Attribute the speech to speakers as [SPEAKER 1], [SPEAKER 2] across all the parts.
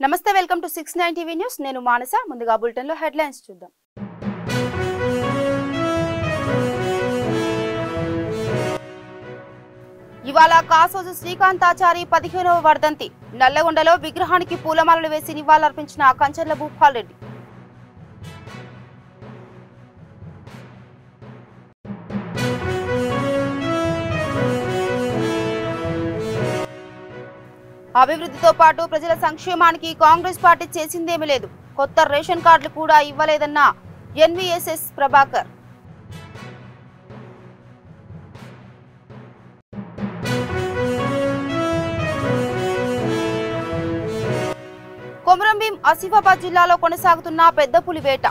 [SPEAKER 1] నమస్తే welcome to 69 TV news నేను మానస ముందుగా బులెటిన్ లో హెడ్లైన్స్ చూద్దాం ఇవాళ కాసోజు శ్రీకాంతాచారి 15వ వర్ధంతి నల్లగొండలో విగ్రహానికి పూలమాలలు వేసి నివాళులర్పించిన కంచర్ల భూపాల్ రెడ్డి అభివృద్ధితో పాటు ప్రజల సంక్షేమానికి కాంగ్రెస్ పార్టీ చేసిందేమీ లేదు కొత్త రేషన్ కార్డులు కూడా ఇవ్వలేదన్న ఎన్వీఎస్ఎస్ ప్రభాకర్ కొమరంభీం ఆసిఫాబాద్ జిల్లాలో కొనసాగుతున్న పెద్ద పులి వేట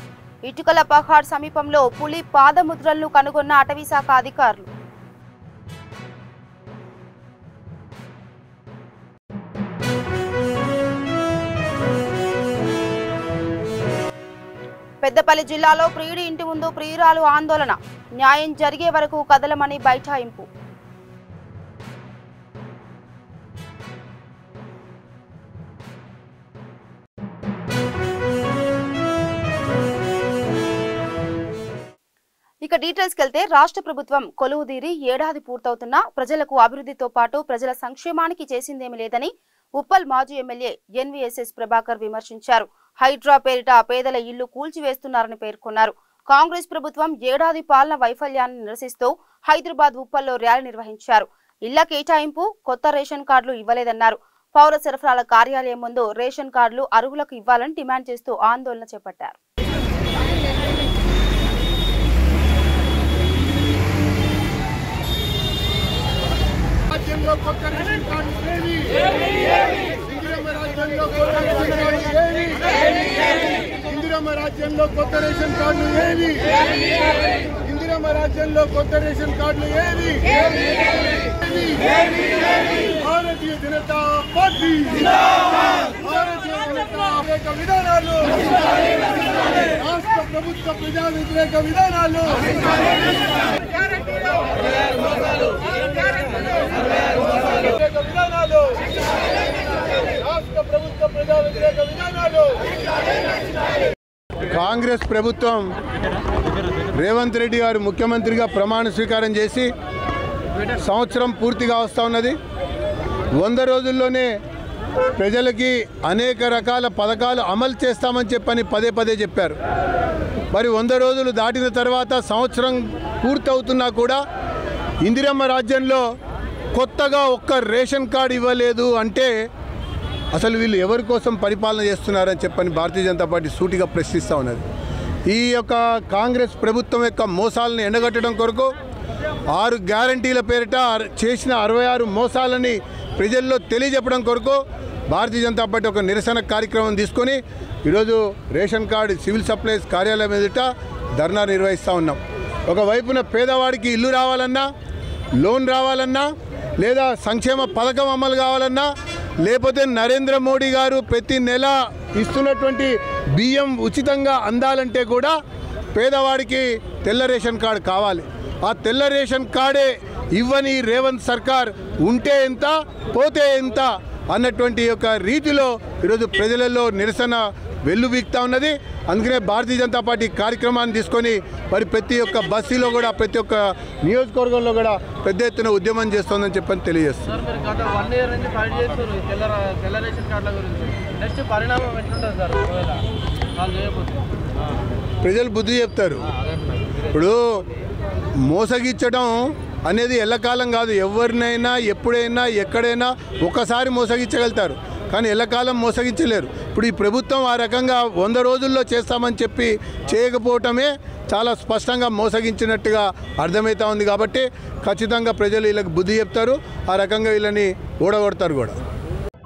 [SPEAKER 1] ఇటుకల పహాడ్ సమీపంలో పులి పాదముద్రలను కనుగొన్న అటవీశాఖ అధికారులు పెద్దపల్లి జిల్లాలో ప్రియుడి ఇంటి ముందు ప్రియురాలు ఆందోళన న్యాయం జరిగే వరకు కదలమని బైఠాయింపు ఇక డీటెయిల్స్ కెళ్తే రాష్ట్ర ప్రభుత్వం కొలువుదీరి ఏడాది పూర్తవుతున్నా ప్రజలకు అభివృద్ధితో పాటు ప్రజల సంక్షేమానికి చేసిందేమీ లేదని ఉప్పల్ మాజీ ఎమ్మెల్యే ఎన్వీఎస్ఎస్ ప్రభాకర్ విమర్శించారు హైడ్రా పేరిట పేదల ఇల్లు కూల్చివేస్తున్నారని పేర్కొన్నారు కాంగ్రెస్ ప్రభుత్వం ఏడాది పాలన వైఫల్యాన్ని నిరసిస్తూ హైదరాబాద్ ఉప్పల్లో ర్యాలీ నిర్వహించారు ఇళ్ల కేటాయింపు కొత్త రేషన్ కార్డులు ఇవ్వలేదన్నారు పౌర సరఫరాల కార్యాలయం ముందు రేషన్ కార్డులు అర్హులకు ఇవ్వాలని డిమాండ్ చేస్తూ ఆందోళన చేపట్టారు
[SPEAKER 2] రాజ్యంలో కొత్త రేషన్ కార్డులు ఏవి ఇందిరమ్మ రాజ్యంలో కొత్త రేషన్ కార్డులు ఏవి భారతీయ జనతా పార్టీ భారతీయ జనతా వ్యతిరేక విధానాలు రాష్ట్ర ప్రభుత్వ ప్రజా వ్యతిరేక విధానాలు విధానాలు రాష్ట్ర ప్రభుత్వ ప్రజా వ్యతిరేక విధానాలు కాంగ్రెస్ ప్రభుత్వం రేవంత్ రెడ్డి గారు ముఖ్యమంత్రిగా ప్రమాణ స్వీకారం చేసి సంవత్సరం పూర్తిగా వస్తూ ఉన్నది 100 రోజుల్లోనే ప్రజలకి అనేక రకాల పథకాలు అమలు చేస్తామని చెప్పని పదే చెప్పారు మరి 100 రోజులు దాటిన తర్వాత సంవత్సరం పూర్తవుతున్నా కూడా ఇందిరమ్మ రాజ్యంలో కొత్తగా ఒక్క రేషన్ కార్డు ఇవ్వలేదు అంటే అసలు వీళ్ళు ఎవరి కోసం పరిపాలన చేస్తున్నారని చెప్పని భారతీయ జనతా పార్టీ సూటిగా ప్రశ్నిస్తూ ఉన్నది ఈ యొక్క కాంగ్రెస్ ప్రభుత్వం యొక్క మోసాలను ఎండగట్టడం కొరకు 6 గ్యారంటీల పేరిట చేసిన 66 మోసాలని ప్రజల్లో తెలియజెప్పడం కొరకు భారతీయ జనతా పార్టీ ఒక నిరసన కార్యక్రమం తీసుకొని ఈరోజు రేషన్ కార్డు సివిల్ సప్లైస్ కార్యాలయం ఎదుట ధర్నా నిర్వహిస్తూ ఉన్నాం ఒకవైపున పేదవాడికి ఇల్లు రావాలన్నా లోన్ రావాలన్నా లేదా సంక్షేమ పథకం అమలు కావాలన్నా లేకపోతే నరేంద్ర మోడీ గారు ప్రతి నెల ఇస్తున్నటువంటి బియ్యం ఉచితంగా అందాలంటే కూడా పేదవాడికి తెల్ల రేషన్ కార్డు కావాలి ఆ తెల్ల రేషన్ కార్డే ఇవ్వని రేవంత్ సర్కార్ ఉంటే ఎంత పోతే ఎంత అన్నటువంటి యొక్క రీతిలో ఈరోజు ప్రజలలో నిరసన వెల్లుబీక్తా ఉన్నది అందుకనే భారతీయ జనతా పార్టీ కార్యక్రమాన్ని తీసుకొని మరి ప్రతి ఒక్క బస్సులో కూడా ప్రతి ఒక్క నియోజకవర్గంలో కూడా పెద్ద ఎత్తున ఉద్యమం చేస్తోందని చెప్పని తెలియజేస్తుంది ప్రజలు బుద్ధి చెప్తారు ఇప్పుడు మోసగిచ్చడం అనేది ఎల్లకాలం కాదు ఎవరినైనా ఎప్పుడైనా ఎక్కడైనా ఒకసారి మోసగించగలుగుతారు కానీ ఎల్లకాలం మోసగించలేరు ఇప్పుడు ఈ ప్రభుత్వం ఆ రకంగా 100 రోజుల్లో చేస్తామని చెప్పి చేయకపోవటమే చాలా స్పష్టంగా మోసగించినట్టుగా అర్థమవుతా ఉంది కాబట్టి ఖచ్చితంగా ప్రజలు వీళ్ళకి బుద్ధి చెప్తారు ఆ రకంగా వీళ్ళని ఓడగొడతారు కూడా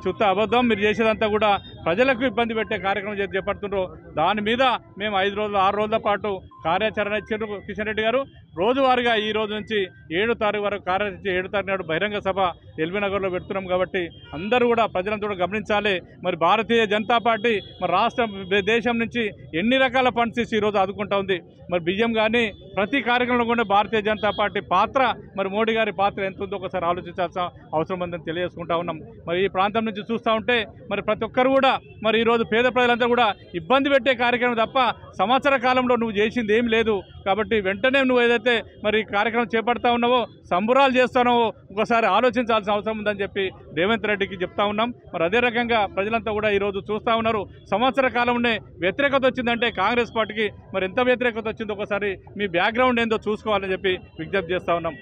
[SPEAKER 3] చుట్ట అబద్ధం మీరు చేసేదంతా కూడా ప్రజలకు ఇబ్బంది పెట్టే కార్యక్రమం చేపడుతున్నారు దాని మీద మేము 5 రోజులు 6 రోజుల పాటు కార్యాచరణ ఇచ్చారు కిషన్ రెడ్డి గారు రోజువారీగా ఈ రోజు నుంచి 7వ తారీఖు వరకు కార్యాచరణ 7వ తారీఖు నాడు బహిరంగ సభ ఎల్బీ నగర్లో పెడుతున్నాం కాబట్టి అందరూ కూడా ప్రజలంతా కూడా గమనించాలి మరి భారతీయ జనతా పార్టీ మరి రాష్ట్ర దేశం నుంచి ఎన్ని రకాల ఫండ్స్ ఈ రోజు ఆదుకుంటా ఉంది మరి బియ్యం కానీ ప్రతి కార్యక్రమంలో కూడా భారతీయ జనతా పార్టీ పాత్ర మరి మోడీ గారి పాత్ర ఎంత ఉందో ఒకసారి ఆలోచించాల్సిన అవసరం ఉందని తెలియజేసుకుంటా ఉన్నాం మరి ఈ ప్రాంతం నుంచి చూస్తూ ఉంటే మరి ప్రతి ఒక్కరు కూడా మరి ఈరోజు పేద ప్రజలంతా కూడా ఇబ్బంది పెట్టే కార్యక్రమం తప్ప సంవత్సర కాలంలో నువ్వు చేసింది ఏం లేదు. కాబట్టి వెంటనే నువ్వు ఏదైతే మరి కార్యక్రమం చేపడతా ఉన్నావో, సంబురాలు చేస్తున్నావో ఒకసారి ఆలోచించాల్సిన అవసరం ఉందని చెప్పి రేవంత్ రెడ్డికి చెప్తా ఉన్నాం. మరి అదే రకంగా ప్రజలంతా కూడా ఈరోజు చూస్తూ ఉన్నారు. సంవత్సర కాలంలోనే వ్యతిరేకత వచ్చిందంటే కాంగ్రెస్ పార్టీకి మరి ఎంత వ్యతిరేకత వచ్చిందో ఒకసారి మీ బ్యాక్గ్రౌండ్ ఏందో చూసుకోవాలని చెప్పి విజ్ఞప్తి చేస్తా ఉన్నాం.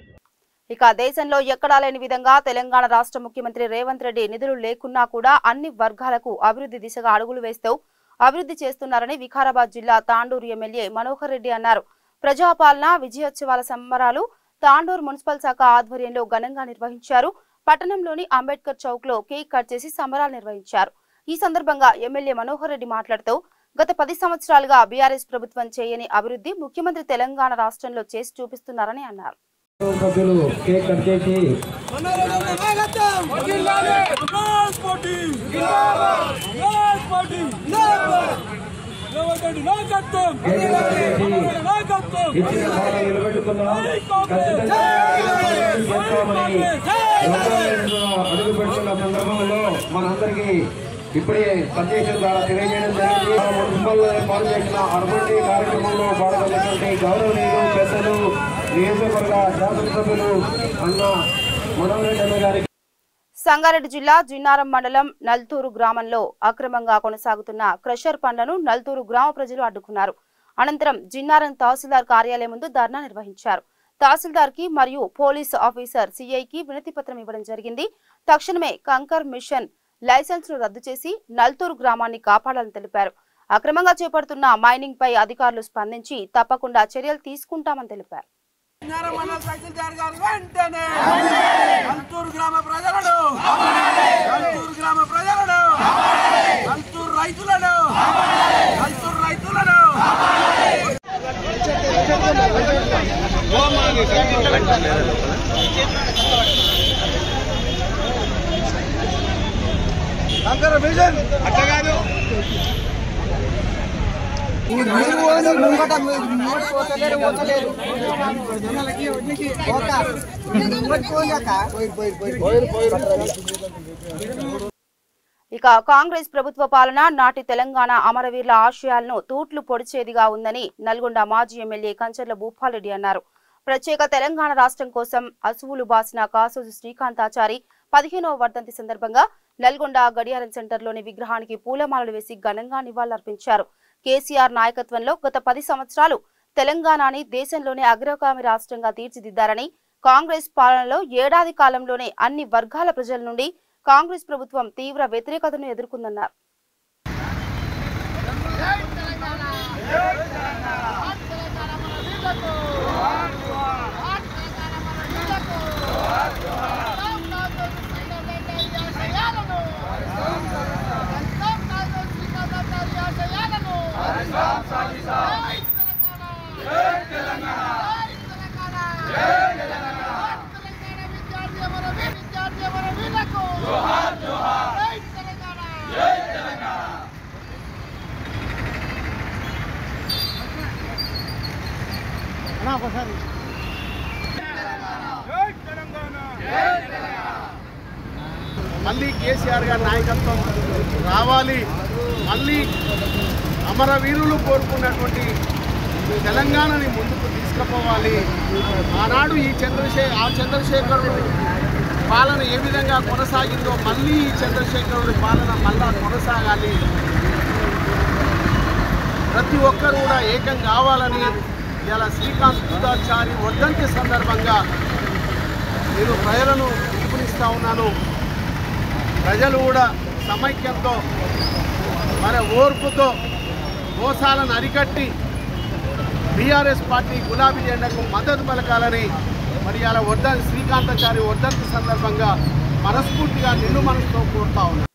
[SPEAKER 1] ఇక దేశంలో ఎక్కడా లేని విధంగా తెలంగాణ రాష్ట్ర ముఖ్యమంత్రి రేవంత్ రెడ్డి నిధులు లేకున్నా కూడా అన్ని వర్గాలకు అభివృద్ధి దిశగా అడుగులు వేస్తూ అభివృద్ధి చేస్తున్నారని వికారాబాద్ జిల్లా తాండూరు ఎమ్మెల్యే మనోహర్ రెడ్డి అన్నారు. ప్రజాపాలన విజయోత్సవాల సంబరాలు తాండూరు మున్సిపల్ శాఖ ఆధ్వర్యంలో ఘనంగా నిర్వహించారు. పట్టణంలోని అంబేద్కర్ చౌక్ లో కేక్ కట్ చేసి సంబరాలు నిర్వహించారు. ఈ సందర్భంగా ఎమ్మెల్యే మనోహర్ రెడ్డి మాట్లాడుతూ గత 10 సంవత్సరాలుగా బీఆర్ఎస్ ప్రభుత్వం చేయని అభివృద్ధి ముఖ్యమంత్రి తెలంగాణ రాష్ట్రంలో చేసి చూపిస్తున్నారని అన్నారు.
[SPEAKER 4] మనందరికీ ఇప్పుడే సందేశం ద్వారా తెలియజేయడం జరిగింది. మున్సిపల్ ఏర్పాటు చేసిన అర్బన్ కార్యక్రమంలో పాల్గొన్నటువంటి గౌరవనీయులు పెద్దలు నియోజకవర్గ శాసనసభ్యులు అన్న మనోహర్ రెడ్డి గారికి
[SPEAKER 1] సంగారెడ్డి జిల్లా జిన్నారం మండలం నల్తూరు గ్రామంలో అక్రమంగా కొనసాగుతున్న క్రషర్ పనులను నల్తూరు గ్రామ ప్రజలు అడ్డుకున్నారు. అనంతరం జిన్నారం తహసీల్దార్ కార్యాలయం ముందు ధర్నా నిర్వహించారు. తహసీల్దార్ కి మరియు పోలీసు ఆఫీసర్ సిఐకి వినతి పత్రం ఇవ్వడం జరిగింది. తక్షణమే కంకర్ మిషన్ లైసెన్స్ ను రద్దు చేసి నల్తూరు గ్రామాన్ని కాపాడాలని తెలిపారు. అక్రమంగా చేపడుతున్న మైనింగ్ పై అధికారులు స్పందించి తప్పకుండా చర్యలు తీసుకుంటామని తెలిపారు. ఇక కాంగ్రెస్ ప్రభుత్వ పాలన నాటి తెలంగాణ అమరవీరుల ఆశయాలను తూట్లు పొడిచేదిగా ఉందని నల్గొండ మాజీ ఎమ్మెల్యే కంచర్ల భూపాల్రెడ్డి అన్నారు. ప్రత్యేక తెలంగాణ రాష్ట్రం కోసం అసువులు బాసిన కాసోజు శ్రీకాంతాచారి 15వ వర్ధంతి సందర్భంగా నల్గొండ గడియారం సెంటర్లోని విగ్రహానికి పూలమాలలు వేసి ఘనంగా నివాళులర్పించారు. కేసీఆర్ నాయకత్వంలో గత 10 సంవత్సరాలు తెలంగాణని దేశంలోనే అగ్రగామి రాష్ట్రంగా తీర్చిదిద్దారని, కాంగ్రెస్ పాలనలో ఏడాది కాలంలోనే అన్ని వర్గాల ప్రజల నుండి కాంగ్రెస్ ప్రభుత్వం తీవ్ర వ్యతిరేకతను ఎదుర్కొందన్నారు.
[SPEAKER 5] మళ్ళీ కేసీఆర్ గారి నాయకత్వం రావాలి. మళ్ళీ అమరవీరులు కోరుకున్నటువంటి తెలంగాణని ముందుకు తీసుకుపోవాలి. ఆనాడు చంద్రశేఖరుడు పాలన ఏ విధంగా కొనసాగిందో మళ్ళీ ఈ చంద్రశేఖరుడి పాలన మళ్ళా కొనసాగాలి. ప్రతి ఒక్కరు కూడా ఏకం కావాలని ఇలా శ్రీకాంతాచారి వర్ధంతి సందర్భంగా నేను ప్రజలను పిలుపునిస్తూ ఉన్నాను. ప్రజలు కూడా సమైక్యంతో మరి ఓర్పుతో మోసాలను అరికట్టి బీఆర్ఎస్ పార్టీ గులాబీ జెండాకు మద్దతు పలకాలని మరి అలా శ్రీకాంతాచారి వర్ధంతి సందర్భంగా మనస్ఫూర్తిగా నిండు మనసుతో కోరుతా ఉన్నాను.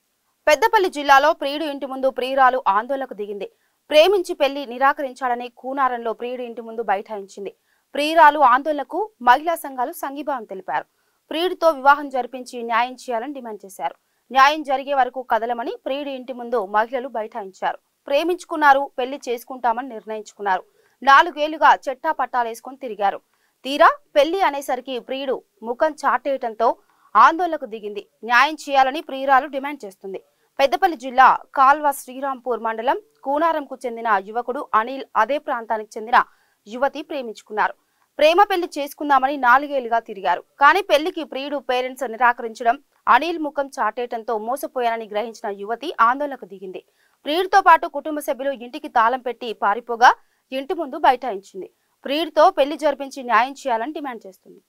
[SPEAKER 1] పెద్దపల్లి జిల్లాలో ప్రియుడు ఇంటి ముందు ప్రియురాలు ఆందోళనకు దిగింది. ప్రేమించి పెళ్లి నిరాకరించాడని కూనారంలో ప్రియుడు ఇంటి ముందు బైఠాయించింది. ప్రియురాలు ఆందోళనకు మహిళా సంఘాలు సంఘీభావం తెలిపారు. ప్రియుడితో వివాహం జరిపించి న్యాయం చేయాలని డిమాండ్ చేశారు. న్యాయం జరిగే వరకు కదలమని ప్రియుడి ఇంటి ముందు మహిళలు బైఠాయించారు. ప్రేమించుకున్నారు, పెళ్లి చేసుకుంటామని నిర్ణయించుకున్నారు. 4 ఏళ్లుగా చెట్టా పట్టాలేసుకుని తిరిగారు. తీరా పెళ్లి అనేసరికి ప్రియుడు ముఖం చాటేయటంతో ఆందోళనకు దిగింది. న్యాయం చేయాలని ప్రియురాలు డిమాండ్ చేస్తుంది. పెద్దపల్లి జిల్లా కాల్వ శ్రీరాంపూర్ మండలం కూనారంకు చెందిన యువకుడు అనిల్ అదే ప్రాంతానికి చెందిన యువతి ప్రేమించుకున్నారు. ప్రేమ పెళ్లి చేసుకుందామని 4 ఏళ్లుగా తిరిగారు. కానీ పెళ్లికి ప్రియుడు పేరెంట్స్ నిరాకరించడం, అనిల్ ముఖం చాటేయడంతో మోసపోయానని గ్రహించిన యువతి ఆందోళనకు దిగింది. ప్రియుడితో పాటు కుటుంబ సభ్యులు ఇంటికి తాళం పెట్టి పారిపోగా ఇంటి ముందు బైఠాయించింది. ప్రియుడితో పెళ్లి జరిపించి న్యాయం చేయాలని డిమాండ్ చేస్తుంది.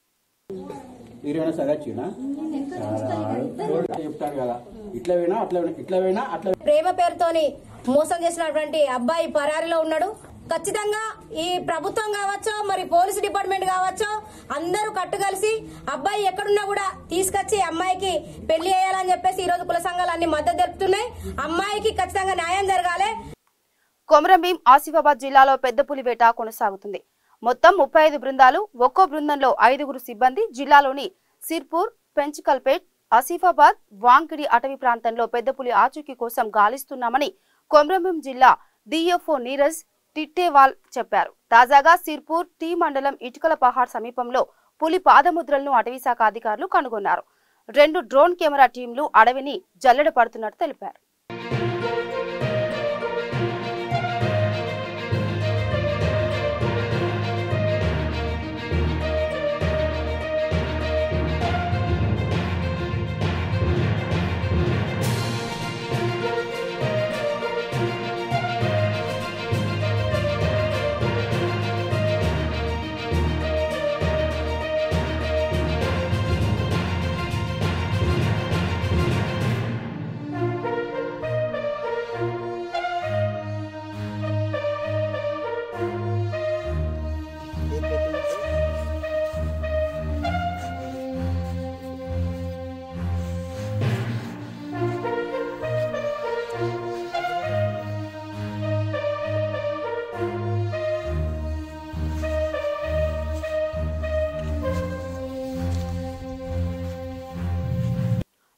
[SPEAKER 6] ప్రేమ పేరుతోని మోసం చేసినటువంటి అబ్బాయి పరారీలో ఉన్నాడు. ఖచ్చితంగా ఈ ప్రభుత్వం కావచ్చు, మరి పోలీసు డిపార్ట్మెంట్ కావచ్చు, అందరూ కట్టుకలిసి అబ్బాయి ఎక్కడున్నా కూడా తీసుకొచ్చి అమ్మాయికి పెళ్లి చేయాలని చెప్పేసి ఈ రోజు కుల సంఘాలు అన్ని మద్దతు తెలుపుతున్నాయి. అమ్మాయికి ఖచ్చితంగా న్యాయం జరగాలి.
[SPEAKER 1] కొమరంభీం ఆసిఫాబాద్ జిల్లాలో పెద్ద పులి వేట కొనసాగుతుంది. మొత్తం 35 బృందాలు, ఒక్కో బృందంలో 5గురు సిబ్బంది జిల్లాలోని సిర్పూర్, పెంచికల్పేట్, ఆసిఫాబాద్, వాంకిడి అటవీ ప్రాంతంలో పెద్ద పులి ఆచూకీ కోసం గాలిస్తున్నామని కొమరంభీం జిల్లా డిఎఫ్ఓ నీరజ్ టిట్టేవాల్ చెప్పారు. తాజాగా సిర్పూర్ టీ మండలం ఇటుకల పహాడ్ సమీపంలో పులి పాదముద్రలను అటవీశాఖ అధికారులు కనుగొన్నారు. 2 డ్రోన్ కెమెరా టీంలు అడవిని జల్లెడ పడుతున్నట్టు తెలిపారు.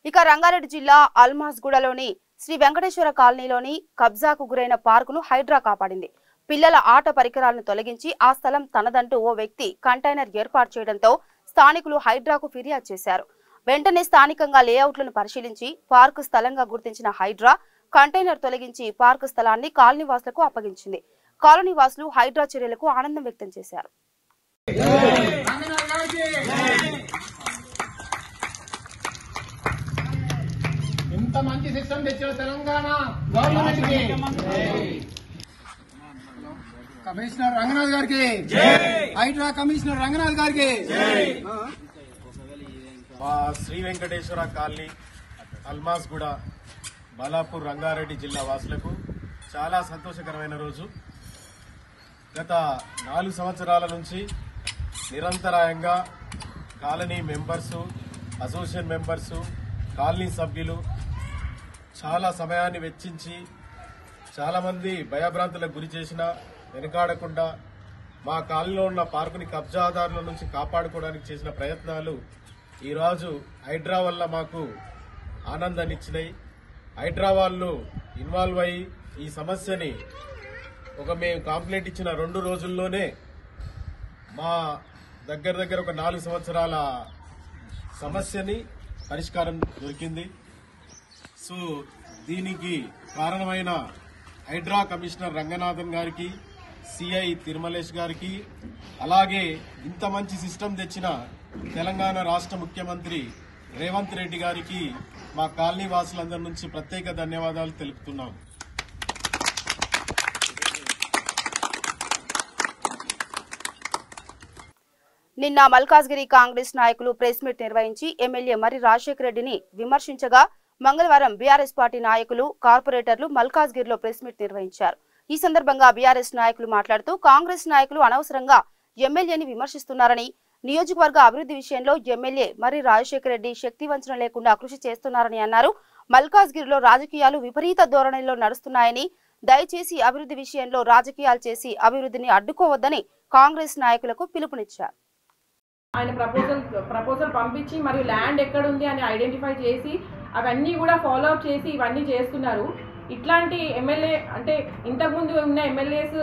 [SPEAKER 1] ఇక రంగారెడ్డి జిల్లా అల్మాస్గూడలోని శ్రీ వెంకటేశ్వర కాలనీలోని కబ్జాకు గురైన పార్కును హైడ్రా కాపాడింది. పిల్లల ఆట పరికరాలను తొలగించి ఆ స్థలం తనదంటూ ఓ వ్యక్తి కంటైనర్ ఏర్పాటు చేయడంతో స్థానికులు హైడ్రాకు ఫిర్యాదు చేశారు. వెంటనే స్థానికంగా లేఅవుట్లను పరిశీలించి పార్కు స్థలంగా గుర్తించిన హైడ్రా కంటైనర్ తొలగించి పార్కు స్థలాన్ని కాలనీవాసులకు అప్పగించింది. కాలనీవాసులు హైడ్రా చర్యలకు ఆనందం వ్యక్తం చేశారు.
[SPEAKER 7] ఇంత మంచి సిస్టమ్ తెచ్చిన తెలంగాణ గవర్నమెంట్ కి, కమిషనర్ రంగనాథ్ గారికి, హైడ్రా కమిషనర్ రంగనాథ్ గారికి.
[SPEAKER 8] మా శ్రీ వెంకటేశ్వర కాలనీ అల్మాస్గూడ బాలాపూర్ రంగారెడ్డి జిల్లా వాసులకు చాలా సంతోషకరమైన రోజు. గత 4 సంవత్సరాల నుంచి నిరంతరాయంగా colony members, association members, colony సభ్యులు చాలా సమయాన్ని వెచ్చించి చాలామంది భయభ్రాంతులకు గురి చేసిన వెనుకాడకుండా మా కాలనీలో ఉన్న పార్కుని కబ్జాదారుల నుంచి కాపాడుకోవడానికి చేసిన ప్రయత్నాలు ఈరోజు హైడ్రా వల్ల మాకు ఆనందాన్ని ఇచ్చినాయి. హైడ్రా వాళ్ళు ఇన్వాల్వ్ అయ్యి ఈ సమస్యని మేము కంప్లైంట్ ఇచ్చిన 2 రోజుల్లోనే మా దగ్గర ఒక 4 సంవత్సరాల సమస్యని పరిష్కారం దొరికింది. సో దీనికి కారణమైన హైడ్రా కమిషనర్ రంగనాథన్ గారికి, సిఐ తిరుమలేష్ గారికి, అలాగే ఇంత మంచి సిస్టమ్ తెచ్చిన తెలంగాణ రాష్ట్ర ముఖ్యమంత్రి రేవంత్ రెడ్డి గారికి మా కాలనీ వాసులందరి నుంచి ప్రత్యేక ధన్యవాదాలు తెలుపుతున్నాం.
[SPEAKER 1] నిన్న మల్కాజ్గిరి కాంగ్రెస్ నాయకులు ప్రెస్ మీట్ నిర్వహించి ఎమ్మెల్యే మరి రాజశేఖర రెడ్డిని విమర్శించగా మంగళవారం బీఆర్ఎస్ పార్టీ నాయకులు, కార్పొరేటర్లు మల్కాజ్గిరిలో ప్రెస్ మీట్ నిర్వహించారు. ఈ సందర్భంగా బీఆర్ఎస్ నాయకులు మాట్లాడుతూ కాంగ్రెస్ నాయకులు అనవసరంగా ఎమ్మెల్యేని విమర్శిస్తున్నారని, నియోజకవర్గ అభివృద్ధి విషయంలో ఎమ్మెల్యే మరి రాజశేఖర రెడ్డి శక్తి వంచన లేకుండా కృషి చేస్తున్నారని అన్నారు. మల్కాజ్గిరిలో రాజకీయాలు విపరీత ధోరణిలో నడుస్తున్నాయని, దయచేసి అభివృద్ధి విషయంలో రాజకీయాలు చేసి అభివృద్ధిని అడ్డుకోవద్దని కాంగ్రెస్ నాయకులకు పిలుపునిచ్చారు.
[SPEAKER 9] ఆయన ప్రపోజల్ పంపించి మరియు ల్యాండ్ ఎక్కడుంది అని ఐడెంటిఫై చేసి అవన్నీ కూడా ఫాలో అప్ చేసి ఇవన్నీ చేస్తున్నారు. ఇట్లాంటి ఎమ్మెల్యే అంటే ఇంతకుముందు ఉన్న ఎమ్మెల్యేస్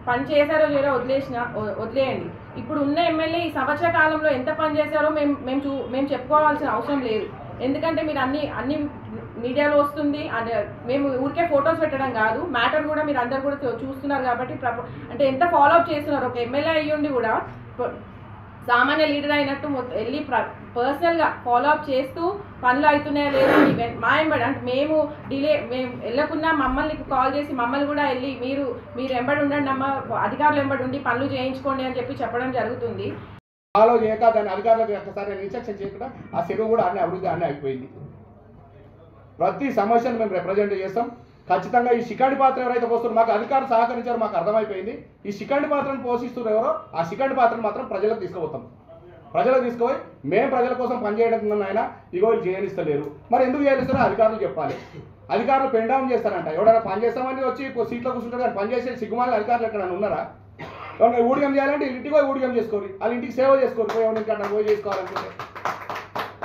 [SPEAKER 9] పని చేశారో లేదో వదిలేయండి. ఇప్పుడు ఉన్న ఎమ్మెల్యే ఈ సంవత్సర కాలంలో ఎంత పని చేశారో మేము చెప్పుకోవాల్సిన అవసరం లేదు. ఎందుకంటే మీరు అన్ని మీడియాలో వస్తుంది అని మేము ఊరికే ఫొటోస్ పెట్టడం కాదు, మ్యాటర్ కూడా మీరు అందరు కూడా చూస్తున్నారు కాబట్టి అంటే ఎంత ఫాలోఅప్ చేస్తున్నారు. ఒక ఎమ్మెల్యే అయ్యుండి కూడా సామాన్య లీడర్ అయినట్టు వెళ్ళి పర్సనల్గా ఫాలోఅప్ చేస్తూ పనులు అవుతున్నాయా లేదా మా ఎంబడి అంటే మేము వెళ్ళకున్నా మమ్మల్ని కాల్ చేసి మమ్మల్ని కూడా వెళ్ళి మీరు ఎంబడి ఉండండి అమ్మ, అధికారులు ఎంబడి ఉండి పనులు చేయించుకోండి అని చెప్పడం జరుగుతుంది.
[SPEAKER 10] ఫాలో చేయక దాని అధికారులకు ఒక్కసారి ఇన్స్ట్రక్షన్ చేయకుండా ఆ చెరువు కూడా అభివృద్ధి అయిపోయింది. ప్రతి సమస్యను మేము రిప్రజెంట్ చేస్తాం. ఖచ్చితంగా ఈ శిఖండి పాత్ర ఎవరైతే పోస్తున్నారో మాకు అధికారులు సహకరించారో మాకు అర్థమైపోయింది. ఈ శిఖండి పాత్రను పోషిస్తున్నారు ఎవరో ఆ శిఖండి పాత్రను మాత్రం ప్రజలకు తీసుకుపోతాం. ప్రజలకు తీసుకుపోయి మేము ప్రజల కోసం పనిచేయడం ఆయన ఇగో చేయనిస్తలేరు, మరి ఎందుకు చేయనిస్తారో అధికారులు చెప్పాలి. అధికారులు పెన్ డౌన్ చేస్తారంట. ఎవరైనా పని చేస్తామని వచ్చి సీట్లో కూర్చుంటారు కానీ పని చేసే సిగ్గుమాల అధికారులు ఎక్కడైనా ఉన్నారా? ఎవరైనా ఊడిగం చేయాలంటే ఇంటికి పోయి ఊడిగం చేసుకోరు, వాళ్ళ ఇంటికి సేవ చేసుకోరు. పోయి ఎవరికి అట్లా పోయి చేసుకోవాలనుకుంటే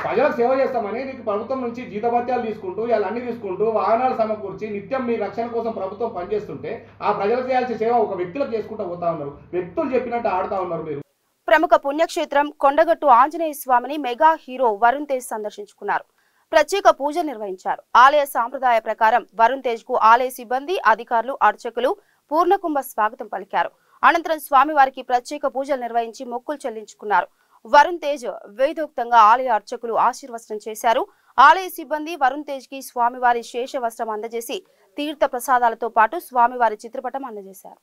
[SPEAKER 10] ప్రజలకు సేవ చేస్తామని నీకు ప్రభుత్వం నుంచి జీతభత్యాలు తీసుకుంటూ అన్నీ తీసుకుంటూ వాహనాలు సమకూర్చి నిత్యం మీ రక్షణ కోసం ప్రభుత్వం పనిచేస్తుంటే ఆ ప్రజలకు చేయాల్సిన సేవ ఒక వ్యక్తులకు చేసుకుంటూ పోతా ఉన్నారు. వ్యక్తులు చెప్పినట్టు ఆడుతా ఉన్నారు. మీరు
[SPEAKER 1] ప్రముఖ పుణ్యక్షేత్రం కొండగట్టు ఆంజనేయ స్వామిని మెగా హీరో వరుణ్ తేజ్ సందర్శించుకున్నారు. ప్రత్యేక పూజలు నిర్వహించారు. ఆలయ సాంప్రదాయ ప్రకారం వరుణ్ తేజ్ కు ఆలయ సిబ్బంది, అధికారులు, అర్చకులు పూర్ణకుంభ స్వాగతం పలికారు. అనంతరం స్వామివారికి ప్రత్యేక పూజలు నిర్వహించి మొక్కులు చెల్లించుకున్నారు. వరుణ్ తేజ్ వేదోక్తంగా ఆలయ అర్చకులు ఆశీర్వచనం చేశారు. ఆలయ సిబ్బంది వరుణ్ తేజ్ కి స్వామివారి శేష వస్త్రం అందజేసి తీర్థ ప్రసాదాలతో పాటు స్వామివారి చిత్రపటం అందజేశారు.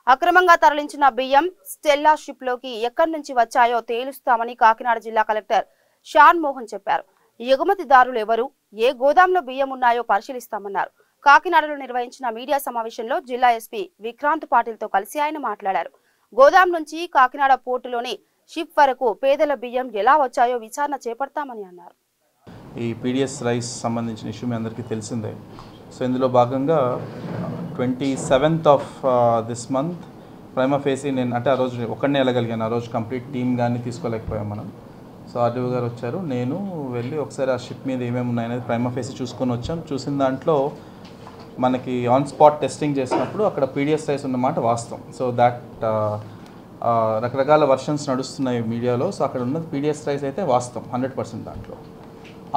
[SPEAKER 1] అక్రమంగా తరలించిన బియ్యం స్టెల్లా షిప్ లోకి ఎక్కడి నుంచి వచ్చాయో తేలుస్తామని కాకినాడ జిల్లా కలెక్టర్ షాన్ మోహన్ చెప్పారు. ఎగుమతిదారులు ఎవరు, ఏ గోదాంలో బియ్యం ఉన్నాయో పరిశీలిస్తామన్నారు. కాకినాడలో నిర్వహించిన మీడియా సమావేశంలో జిల్లా ఎస్పీ విక్రాంత్ పాటిల్ తో కలిసి ఆయన మాట్లాడారు. గోదాం నుంచి కాకినాడ పోర్టులోని షిప్ వరకు పేదల బియ్యం ఎలా వచ్చాయో విచారణ చేపడతామని అన్నారు.
[SPEAKER 11] ఈ పీడిఎస్ రైస్ సంబంధించిన ఇష్యూ మీ అందరికీ తెలిసిందే. సో ఇందులో భాగంగా 27th of this month prima facie నేను అంటే ఆ రోజు ఒక్కడనే వెళ్ళగలిగాను. ఆ రోజు కంప్లీట్ టీమ్ కానీ తీసుకోలేకపోయాం మనం. సో ఆర్డీఓ గారు వచ్చారు, నేను వెళ్ళి ఒకసారి ఆ షిప్ మీద ఏమేమి ఉన్నాయనేది ప్రైమా ఫేసీ చూసుకొని వచ్చాం. చూసిన దాంట్లో మనకి ఆన్ స్పాట్ టెస్టింగ్ చేసినప్పుడు అక్కడ పీడిఎస్ రైస్ ఉన్నమాట వాస్తవం. సో దాట్ రకరకాల వర్షన్స్ నడుస్తున్నాయి మీడియాలో. సో అక్కడ ఉన్నది పీడిఎస్ రైస్ అయితే వాస్తవం 100% దాంట్లో.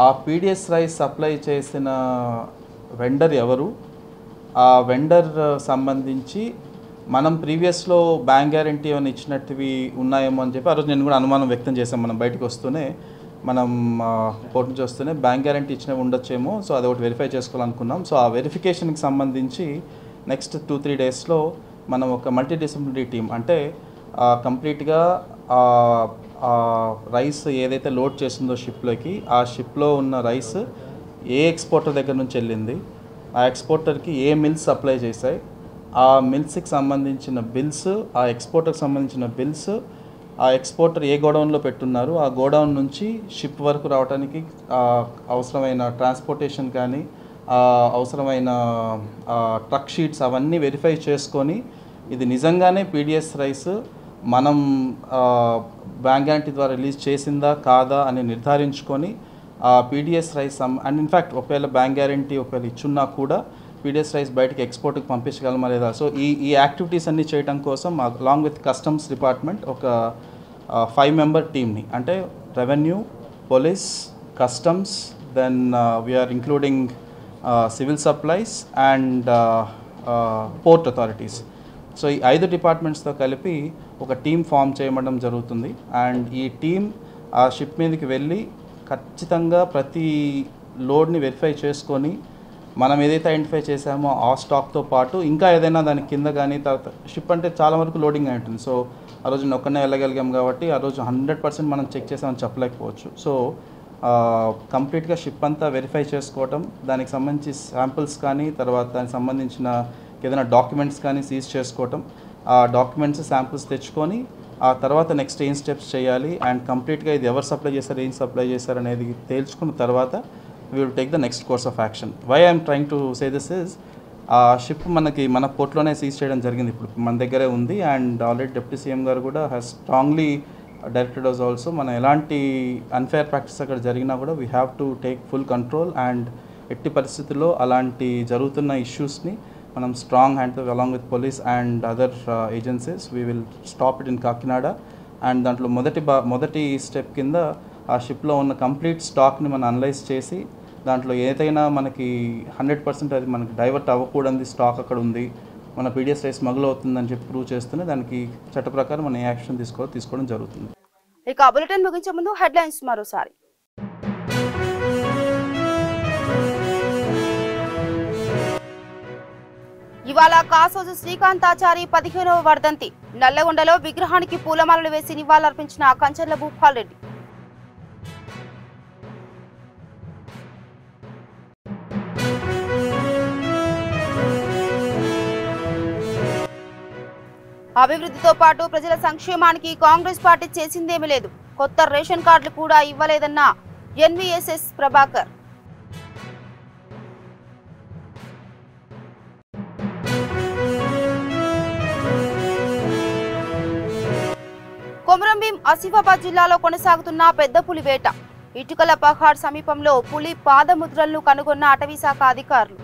[SPEAKER 11] ఆ పీడిఎస్ రైస్ సప్లై చేసిన వెండర్ ఎవరు, ఆ వెండర్ సంబంధించి మనం ప్రీవియస్లో బ్యాంక్ గ్యారంటీ ఏమైనా ఇచ్చినట్టువి ఉన్నాయేమో అని చెప్పి ఆ రోజు నేను కూడా అనుమానం వ్యక్తం చేశాం. మనం బయటకు వస్తూనే మనం కోర్టు నుంచి వస్తూనే బ్యాంక్ గ్యారంటీ ఇచ్చినవి ఉండొచ్చేమో. సో అది ఒకటి వెరిఫై చేసుకోవాలనుకున్నాం. సో ఆ వెరిఫికేషన్కి సంబంధించి నెక్స్ట్ 2-3 డేస్లో మనం ఒక మల్టీడిసిప్లినరీ టీం అంటే కంప్లీట్గా రైస్ ఏదైతే లోడ్ చేసిందో షిప్లోకి, ఆ షిప్లో ఉన్న రైస్ ఏ ఎక్స్పోర్టర్ దగ్గర నుంచి వెళ్ళింది, ఆ ఎక్స్పోర్టర్కి ఏ మిల్స్ సప్లై చేశాయి, ఆ మిల్స్కి సంబంధించిన బిల్స్, ఆ ఎక్స్పోర్టర్కి సంబంధించిన బిల్స్, ఆ ఎక్స్పోర్టర్ ఏ గోడౌన్లో పెట్టున్నారు, ఆ గోడౌన్ నుంచి షిప్ వరకు రావడానికి అవసరమైన ట్రాన్స్పోర్టేషన్ కానీ అవసరమైన ట్రక్ షీట్స్ అవన్నీ వెరిఫై చేసుకొని ఇది నిజంగానే పీడిఎస్ రైస్ మనం బ్యాంక్ గ్యారంటీ ద్వారా రిలీజ్ చేసిందా కాదా అని నిర్ధారించుకొని ఆ పీడిఎస్ రైస్ అండ్ ఇన్ఫ్యాక్ట్ ఒకవేళ బ్యాంక్ గ్యారంటీ ఒకవేళ ఇచ్చున్నా కూడా పీడిఎస్ రైస్ బయటకి ఎక్స్పోర్ట్కి పంపించగలమా లేదా. సో ఈ యాక్టివిటీస్ అన్నీ చేయడం కోసం అలాంగ్ విత్ కస్టమ్స్ డిపార్ట్మెంట్ ఒక 5-member టీమ్ని అంటే revenue, police, customs, then we are including civil supplies and port authorities. So ఈ 5 డిపార్ట్మెంట్స్తో కలిపి ఒక టీం ఫామ్ చేయడం జరుగుతుంది. అండ్ ఈ టీం ఆ షిప్ మీదకి వెళ్ళి ఖచ్చితంగా ప్రతి లోడ్ని వెరిఫై చేసుకొని మనం ఏదైతే ఐడెంటిఫై చేసామో ఆ స్టాక్తో పాటు ఇంకా ఏదైనా దాని కింద కానీ తర్వాత షిప్ అంటే చాలా వరకు లోడింగ్ అయి ఉంటుంది. సో ఆ రోజు నేను ఒక్కనే వెళ్ళగలిగాం కాబట్టి ఆ రోజు 100% మనం చెక్ చేసామని చెప్పలేకపోవచ్చు. సో కంప్లీట్గా షిప్ అంతా వెరిఫై చేసుకోవటం, దానికి సంబంధించి శాంపిల్స్ కానీ తర్వాత దానికి సంబంధించిన ఏదైనా డాక్యుమెంట్స్ కానీ సీజ్ చేసుకోవటం, ఆ డాక్యుమెంట్స్ శాంపుల్స్ తెచ్చుకొని ఆ తర్వాత నెక్స్ట్ ఏం స్టెప్స్ చేయాలి అండ్ కంప్లీట్గా ఇది ఎవరు సప్లై చేశారు, ఏం సప్లై చేశారు అనేది తేల్చుకున్న తర్వాత we will take the next course of action. Why I'm trying to say this is, ఆ షిప్ మనకి మన పోర్ట్లోనే సీజ్ చేయడం జరిగింది, ఇప్పుడు మన దగ్గరే ఉంది. అండ్ ఆల్రెడీ డిప్యూటీ సీఎం గారు కూడా has strongly directed us also, మన ఎలాంటి అన్ఫేర్ ప్రాక్టీస్ అక్కడ జరిగినా కూడా we have to take full control. And ఎట్టి పరిస్థితుల్లో అలాంటి జరుగుతున్న ఇష్యూస్ని మనం స్ట్రాంగ్ హ్యాండ్తో along with police and other agencies we will stop it in Kakinada. And దాంట్లో మొదటి స్టెప్ కింద ఆ షిప్లో ఉన్న కంప్లీట్ స్టాక్ని మనం అనలైజ్ చేసి దాంట్లో ఏదైనా మనకి 100% అది మనకి డైవర్ట్ అవ్వకూడదు స్టాక్ అక్కడ ఉంది, మన పీడిఎస్ రైస్ స్మగుల్ అవుతుందని చెప్పి ప్రూవ్ చేస్తూనే దానికి చట్ట ప్రకారం మనం ఏ యాక్షన్ తీసుకోవడం జరుగుతుంది.
[SPEAKER 1] ఇక బులెటిన్ ముగించే ముందు హెడ్లైన్స్ మరోసారి. ఇవాళ కాసోజు శ్రీకాంతాచారి 15వ వర్ధంతి. నల్లగొండలో విగ్రహానికి పూలమాలలు వేసి నివాళులర్పించిన కంచర్ల భూపాల్ రెడ్డి. అభివృద్ధితో పాటు ప్రజల సంక్షేమానికి కాంగ్రెస్ పార్టీ చేసిందేమీ లేదు, కొత్త రేషన్ కార్డులు కూడా ఇవ్వలేదన్న ఎన్వీఎస్ఎస్ ప్రభాకర్. కొమరంభీం ఆసిఫాబాద్ జిల్లాలో కొనసాగుతున్న పెద్ద పులి వేట. ఇటుకల పహాడ్ సమీపంలో పులి పాదముద్రలను కనుగొన్న అటవీశాఖ అధికారులు.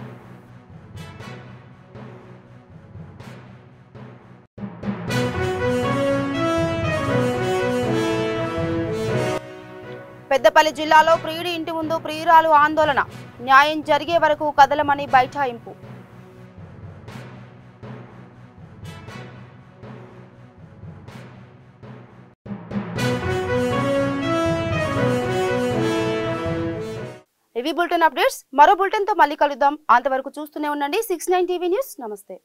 [SPEAKER 1] పెద్దపల్లి జిల్లాలో ప్రియుడి ఇంటి ముందు ప్రియురాలు ఆందోళన. న్యాయం జరిగే వరకు కదలమని బైఠాయింపు. ఇవి బులెటిన్ అప్డేట్స్. మరో బులెటిన్ తో మళ్ళీ కలుద్దాం. అంతవరకు చూస్తూనే ఉండండి 69 టీవీ న్యూస్. నమస్తే.